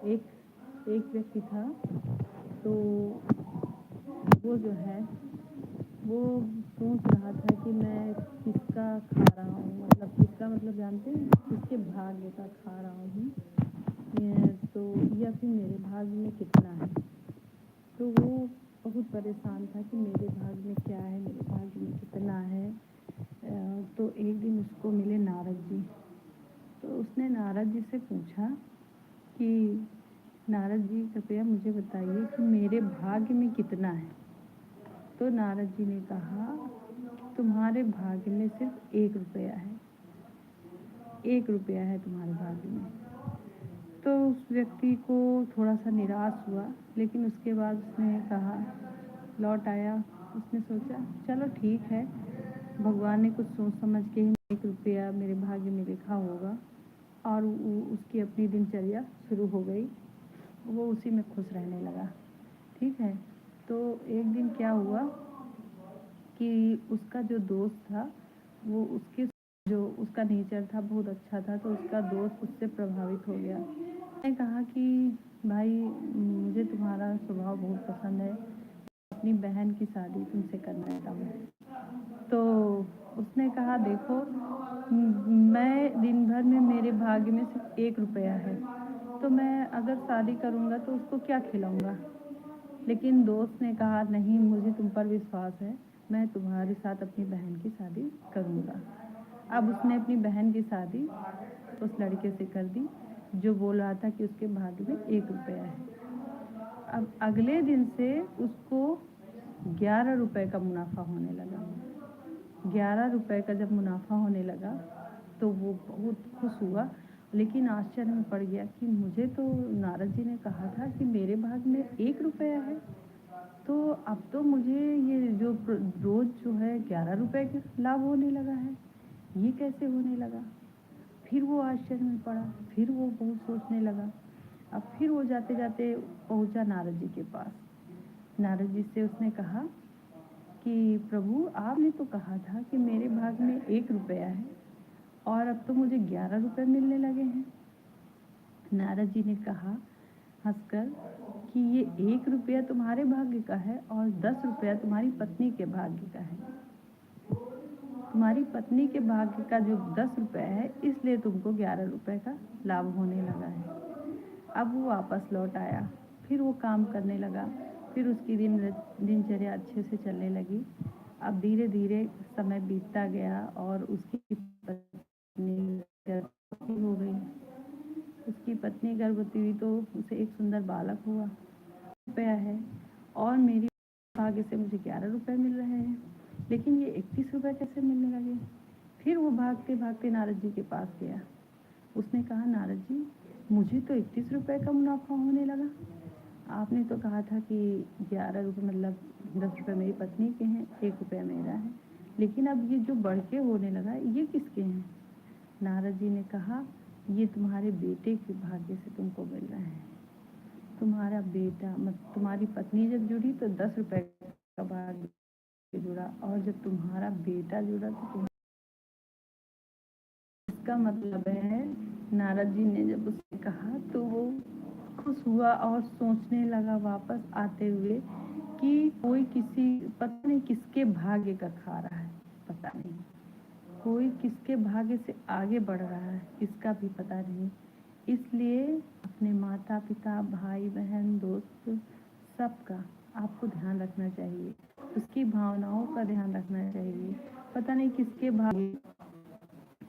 एक एक व्यक्ति था, तो वो जो है वो सोच रहा था कि मैं किसका खा रहा हूँ, मतलब किसका मतलब जानते हैं, किसके भाग्य का खा रहा हूँ, तो या फिर मेरे भाग्य में कितना है। तो वो बहुत परेशान था कि मेरे भाग्य में क्या है, मेरे भाग्य में कितना है। तो एक दिन उसको मिले नारद जी। तो उसने नारद जी से पूछा कि नारद जी कृपया मुझे बताइए कि मेरे भाग्य में कितना है। तो नारद जी ने कहा तुम्हारे भाग्य में सिर्फ 1 रुपया है, 1 रुपया है तुम्हारे भाग्य में। तो उस व्यक्ति को थोड़ा सा निराश हुआ, लेकिन उसके बाद उसने कहा, लौट आया। उसने सोचा चलो ठीक है, भगवान ने कुछ सोच समझ के ही 1 रुपया मेरे भाग्य में लिखा होगा। और उसकी अपनी दिनचर्या शुरू हो गई, वो उसी में खुश रहने लगा। ठीक है। तो एक दिन क्या हुआ कि उसका जो दोस्त था, वो उसके जो उसका नेचर था बहुत अच्छा था, तो उसका दोस्त उससे प्रभावित हो गया। उसने कहा कि भाई मुझे तुम्हारा स्वभाव बहुत पसंद है, अपनी बहन की शादी तुमसे करना चाहता हूँ। तो उसने कहा देखो मैं दिन भर में मेरे भाग्य में सिर्फ 1 रुपया है, तो मैं अगर शादी करूँगा तो उसको क्या खिलाऊँगा। लेकिन दोस्त ने कहा नहीं, मुझे तुम पर विश्वास है, मैं तुम्हारे साथ अपनी बहन की शादी करूँगा। अब उसने अपनी बहन की शादी उस लड़के से कर दी जो बोल रहा था कि उसके भाग्य में 1 रुपया है। अब अगले दिन से उसको 11 रुपए का मुनाफा होने लगा। 11 रुपए का जब मुनाफा होने लगा तो वो बहुत खुश हुआ, लेकिन आश्चर्य में पड़ गया कि मुझे तो नारद जी ने कहा था कि मेरे भाग में 1 रुपया है, तो अब तो मुझे ये जो रोज जो है 11 रुपए का लाभ होने लगा है, ये कैसे होने लगा। फिर वो आश्चर्य में पड़ा, फिर वो बहुत सोचने लगा। अब फिर वो जाते जाते पहुंचा नारद जी के पास। नारद जी से उसने कहा कि प्रभु आपने तो कहा था कि मेरे भाग में 1 रुपया है और अब तो मुझे 11 रुपए मिलने लगे हैं। नारद जी ने कहा हंसकर कि ये 1 रुपया तुम्हारे भाग्य का है और 10 रुपया तुम्हारी पत्नी के भाग्य का है। तुम्हारी पत्नी के भाग्य का जो 10 रुपया है, इसलिए तुमको 11 रुपए का लाभ होने लगा है। अब वो वापस लौट आया, फिर वो काम करने लगा, फिर उसकी दिनचर्या अच्छे से चलने लगी। अब धीरे धीरे समय बीतता गया और उसकी पत्नी गर्भवती हो गई। उसकी पत्नी गर्भवती हुई तो उसे एक सुंदर बालक हुआ। रुपया है और मेरी भाग्य से मुझे 11 रुपए मिल रहे हैं, लेकिन ये 31 रुपए कैसे मिलने लगे। फिर वो भागते भागते नारद जी के पास गया। उसने कहा नारद जी मुझे तो 31 रुपए का मुनाफा होने लगा, आपने तो कहा था कि 11 रुपये मतलब 10 रुपये मेरी पत्नी के हैं, 1 रुपया मेरा है, लेकिन अब ये जो बढ़ के होने लगा ये किसके हैं। नारद जी ने कहा ये तुम्हारे बेटे के भाग्य से तुमको मिल रहा है। तुम्हारा बेटा मतलब तुम्हारी पत्नी जब जुड़ी तो 10 रुपए का भाग्य जुड़ा, और जब तुम्हारा बेटा जुड़ा तो इसका मतलब है। नारद जी ने जब उससे कहा तो वो खुश हुआ और सोचने लगा वापस आते हुए कि कोई किसी पता नहीं किसके भाग्य का खा रहा है, पता नहीं कोई किसके भाग्य से आगे बढ़ रहा है, इसका भी पता नहीं। इसलिए अपने माता पिता भाई बहन दोस्त सबका आपको ध्यान रखना चाहिए, उसकी भावनाओं का ध्यान रखना चाहिए। पता नहीं किसके भाग्य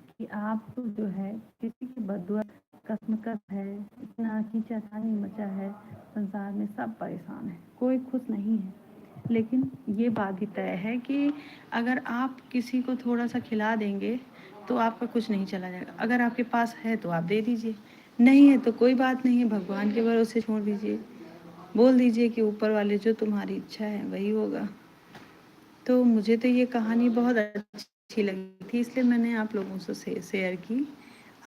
कि आप जो है किसी की बदुआ कसमकस है, इतना खींचातानी मचा है संसार में, सब परेशान है, कोई खुश नहीं है। लेकिन ये बात भी तय है कि अगर आप किसी को थोड़ा सा खिला देंगे तो आपका कुछ नहीं चला जाएगा। अगर आपके पास है तो आप दे दीजिए, नहीं है तो कोई बात नहीं है, भगवान के भरोसे छोड़ दीजिए, बोल दीजिए कि ऊपर वाले जो तुम्हारी इच्छा है वही होगा। तो मुझे तो ये कहानी बहुत अच्छी लगी थी, इसलिए मैंने आप लोगों से शेयर की।